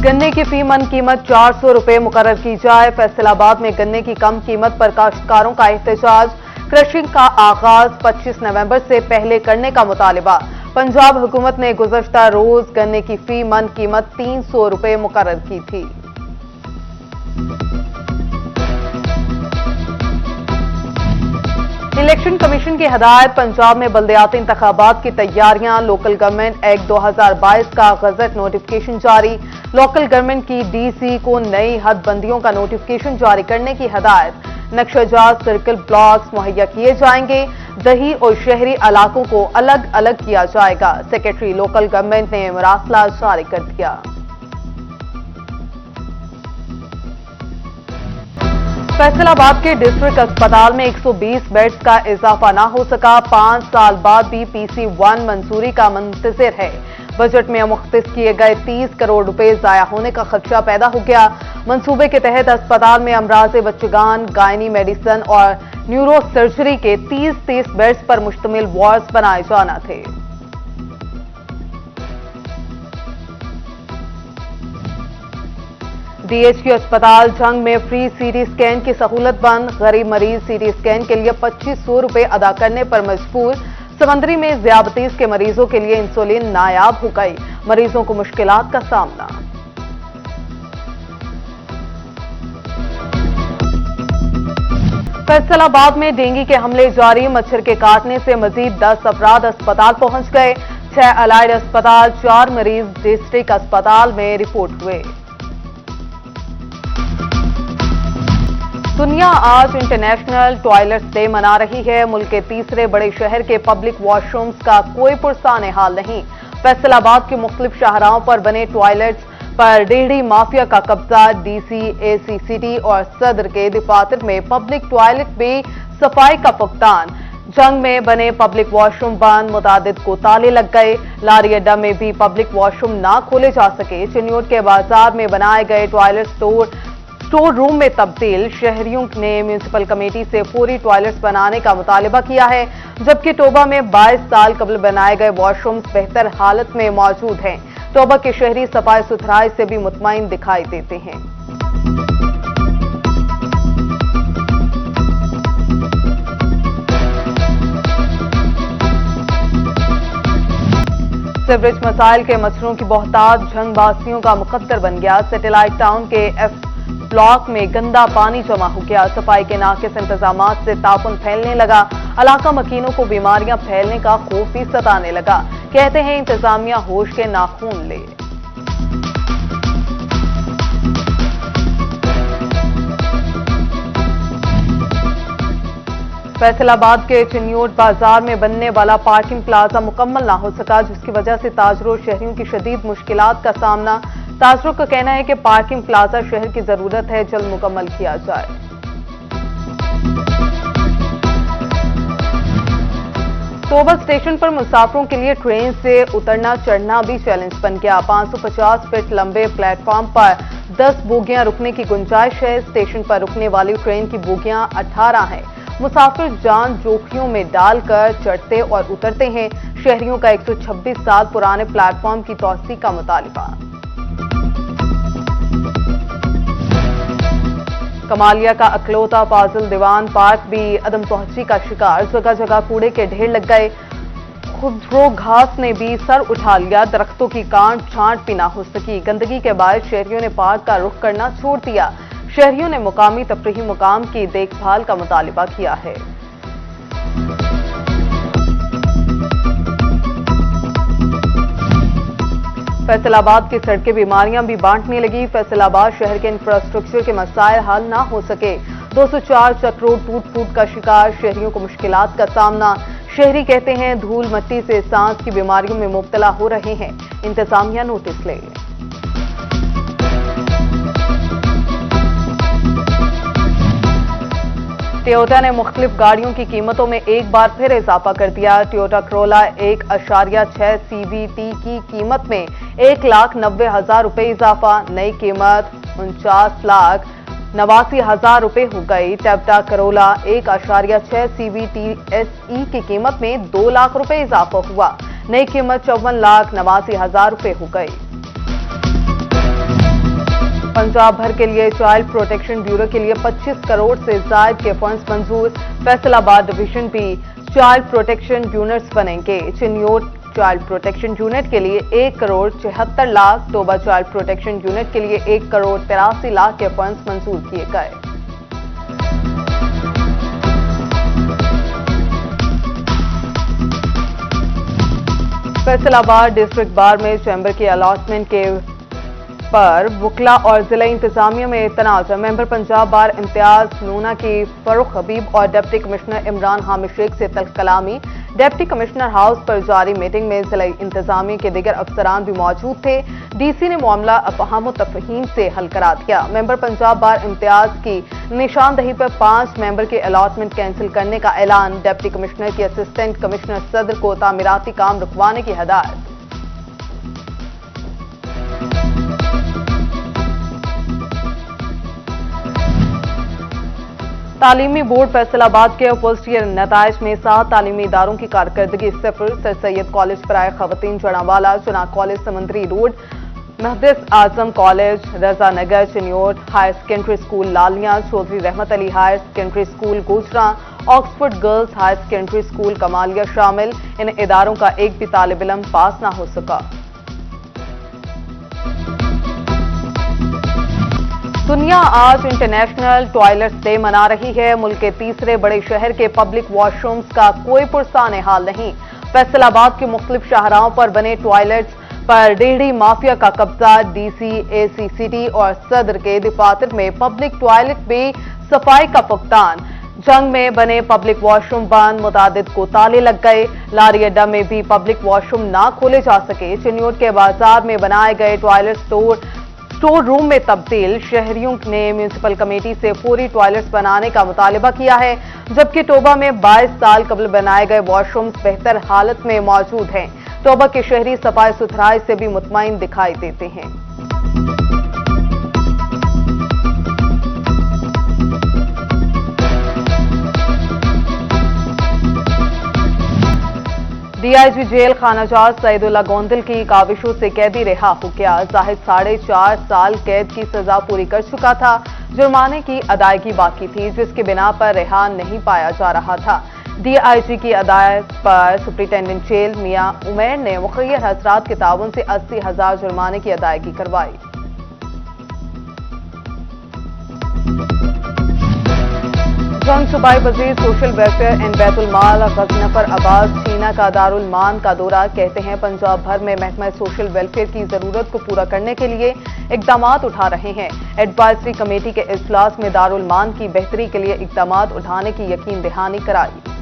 गन्ने की फी मन कीमत 400 रुपए मुकर्रर की जाए। फैसलाबाद में गन्ने की कम कीमत पर काश्तकारों का एहतजाज। क्रशिंग का आगाज 25 नवंबर से पहले करने का मुतालिबा। पंजाब हुकूमत ने गुज़श्ता रोज गन्ने की फी मन कीमत 300 रुपए मुकर्रर की थी। इलेक्शन कमीशन की हदायत। पंजाब में बल्दियाती इंतखाबात की तैयारियां। लोकल गवर्नमेंट एक्ट 2022 का गजट नोटिफिकेशन जारी। लोकल गवर्नमेंट की डीसी को नई हदबंदियों का नोटिफिकेशन जारी करने की हदायत। नक्शाजात सर्कल ब्लॉक्स मुहैया किए जाएंगे। दही और शहरी इलाकों को अलग अलग किया जाएगा। सेक्रेटरी लोकल गवर्नमेंट ने मरासला जारी कर दिया। फैसलाबाद के डिस्ट्रिक्ट अस्पताल में 120 बेड्स का इजाफा ना हो सका। 5 साल बाद भी PC1 मंजूरी का मुंतजिर है। बजट में मुख्तस किए गए 30 करोड़ रुपए जाया होने का खदशा पैदा हो गया। मंसूबे के तहत अस्पताल में अमराज़े बच्चेगान, गायनी मेडिसिन और न्यूरो सर्जरी के 30 बेड्स पर मुश्तमिल वार्ड्स बनाए जाना थे। DHQ अस्पताल जंग में फ्री सीटी स्कैन की सहूलत बंद। गरीब मरीज सीटी स्कैन के लिए 2500 रुपए अदा करने पर मजबूर। समंदरी में ज़ियाबतीस के मरीजों के लिए इंसुलिन नायाब हो गई। मरीजों को मुश्किलात का सामना। फैसलाबाद में डेंगू के हमले जारी। मच्छर के काटने से मजीद 10 अफराद अस्पताल पहुंच गए। 6 अलाइड अस्पताल, 4 मरीज डिस्ट्रिक्ट अस्पताल में रिपोर्ट हुए। दुनिया आज इंटरनेशनल टॉयलेट्स डे मना रही है। मुल्क के तीसरे बड़े शहर के पब्लिक वॉशरूम्स का कोई पुरसाने हाल नहीं। फैसलाबाद के मुख्तलिफ शाहराहों पर बने टॉयलेट्स पर रेहड़ी माफिया का कब्जा। DC, ACCT और सदर के दफातर में पब्लिक टॉयलेट में सफाई का फुकदान। जंग में बने पब्लिक वॉशरूम बंद। मुतादिद को ताले लग गए। लारी अड्डा में भी पब्लिक वॉशरूम ना खोले जा सके। चिन्योट के बाजार में बनाए गए टॉयलेट स्टोर रूम में तब्दील। शहरियों ने म्यूनिसिपल कमेटी से पूरी टॉयलेट्स बनाने का मुतालिबा किया है, जबकि टोबा में 22 साल कबल बनाए गए वॉशरूम्स बेहतर हालत में मौजूद हैं। टोबा के शहरी सफाई सुथराई से भी मुतमईन दिखाई देते हैं। सीवरेज मसाइल के मच्छरों की बहुतात जंग वासियों का मुकद्दर बन गया। सैटेलाइट टाउन के F ब्लॉक में गंदा पानी जमा हो गया। सफाई के नाकिस इंतजामात से तापुन फैलने लगा। इलाका मकीनों को बीमारियां फैलने का खौफ भी सताने लगा। कहते हैं इंतजामिया होश के नाखून ले। फैसलाबाद के चिन्योट बाजार में बनने वाला पार्किंग प्लाजा मुकम्मल ना हो सका, जिसकी वजह से ताजरों और शहरियों की शदीद मुश्किलात का सामना। ताजरों का कहना है कि पार्किंग प्लाजा शहर की जरूरत है, जल्द मुकम्मल किया जाए। टोबा स्टेशन पर मुसाफिरों के लिए ट्रेन से उतरना चढ़ना भी चैलेंज बन गया। 550 फीट लंबे प्लेटफॉर्म पर 10 बोगियां रुकने की गुंजाइश है। स्टेशन पर रुकने वाली ट्रेन की बोगियां 18 हैं। मुसाफिर जान जोखियों में डालकर चढ़ते और उतरते हैं। शहरियों का 126 साल पुराने प्लेटफॉर्म की तौसीह का मुतालिबा। कमालिया का अकलौता फाजिल दीवान पार्क भी अदम तोहजी का शिकार। जगह जगह कूड़े के ढेर लग गए। खुदरो घास ने भी सर उठा लिया। दरख्तों की काट छांट भी ना हो सकी। गंदगी के बाद शहरियों ने पार्क का रुख करना छोड़ दिया। शहरियों ने मुकामी तफरीही मुकाम की देखभाल का मुतालिबा किया है। फैसलाबाद की सड़कें बीमारियां भी बांटने लगी। फैसलाबाद शहर के इंफ्रास्ट्रक्चर के मसाइल हल ना हो सके। 204 चक रोड टूट फूट का शिकार। शहरियों को मुश्किलात का सामना। शहरी कहते हैं धूल मट्टी से सांस की बीमारियों में मुब्तला हो रहे हैं। इंतजामिया नोटिस ले। टोयोटा ने मुख्तलिफ गाड़ियों की कीमतों में एक बार फिर इजाफा कर दिया। टोयोटा करोला 1.6 CVT की कीमत में 1,90,000 रुपए इजाफा। नई कीमत 49,89,000 रुपए हो गई। टोयोटा करोला 1.6 CVT SE की कीमत में 2 लाख रुपए इजाफा हुआ। नई कीमत 54,89,000 रुपए हो गई। पंजाब भर के लिए चाइल्ड प्रोटेक्शन ब्यूरो के लिए 25 करोड़ से ज्यादा के फंड्स मंजूर। फैसलाबाद डिवीजन भी चाइल्ड प्रोटेक्शन यूनिट्स बनेंगे। चिन्योट चाइल्ड प्रोटेक्शन यूनिट के लिए 1 crore 76 lakh, Toba child protection unit के लिए 1 करोड़ 83 लाख के फंड्स मंजूर किए गए। फैसलाबाद डिस्ट्रिक्ट बार में चैंबर के अलॉटमेंट के पर वकला और जिला इंतजामिया में तनाज़ा। मेंबर पंजाब बार इम्तियाज लूना की फरूख हबीब और डिप्टी कमिश्नर इमरान हामिद शेख से तल्ख कलामी। डिप्टी कमिश्नर हाउस पर जारी मीटिंग में जिला इंतजामिया के दीगर अफसरान भी मौजूद थे। डीसी ने मामला अफहाम तफहीम से हल करा दिया। मेंबर पंजाब बार इम्तियाज की निशानदही पर 5 मेंबर के अलॉटमेंट कैंसिल करने का ऐलान। डिप्टी कमिश्नर की असिस्टेंट कमिश्नर सदर को तामीराती काम रुकवाने की हदायत। तालीमी बोर्ड फैसलाबाद के फर्स्ट ईयर नताइज में 7 तालीमी इदारों की कारकर्दगी 0। सर सैयद कॉलेज बराए खवातीन जनावाला, चुनाव college Samundri road, Muhaddis Azam college Raza Nagar Chiniot, higher secondary school Lalian, Chaudhry Rehmat Ali higher secondary school Gujra, Oxford girls higher secondary school Kamalia शामिल। इन इदारों का एक भी तालिब इल्म पास न हो सका। दुनिया आज इंटरनेशनल टॉयलेट डे मना रही है। मुल्क के तीसरे बड़े शहर के पब्लिक वॉशरूम्स का कोई पुरसाने हाल नहीं। फैसलाबाद के मुख्तलिफ शाहराहों पर बने टॉयलेट्स पर रेहड़ी माफिया का कब्जा। डीसी, एसी सिटी और सदर के दफातर में पब्लिक टॉयलेट में सफाई का फुकदान। जंग में बने पब्लिक वॉशरूम बंद, मुतादिद को ताले लग गए। लारी अड्डा में भी पब्लिक वॉशरूम ना खोले जा सके। चिन्योट के बाजार में बनाए गए टॉयलेट स्टोर रूम में तब्दील। शहरियों ने म्यूनिसिपल कमेटी से फौरी टॉयलेट्स बनाने का मुतालबा किया है, जबकि टोबा में 22 साल कबल बनाए गए वॉशरूम्स बेहतर हालत में मौजूद हैं। टोबा के शहरी सफाई सुथराई से भी मुतमईन दिखाई देते हैं। डीआईजी जेल खानाजात सईदुल्ला गोंदल की काविशों से कैदी रिहा हो गया। जाहिद 4.5 साल कैद की सजा पूरी कर चुका था। जुर्माने की अदायगी बाकी थी, जिसके बिना पर रिहा नहीं पाया जा रहा था। डीआईजी की अदायत पर सुप्रिंटेंडेंट जेल मियां उमैर ने मुखय्यर हजरात के ताउन से 80,000 जुर्माने की अदायगी करवाई। जंग सूबाई वजीर सोशल वेलफेयर एंड बैतुल माल गजनफर अब्बास चीना का दारुल मान का दौरा। कहते हैं पंजाब भर में महकमा सोशल वेलफेयर की जरूरत को पूरा करने के लिए इकदाम उठा रहे हैं। एडवाइजरी कमेटी के इजलास में दारुल मान की बेहतरी के लिए इकदाम उठाने की यकीन दहानी कराई।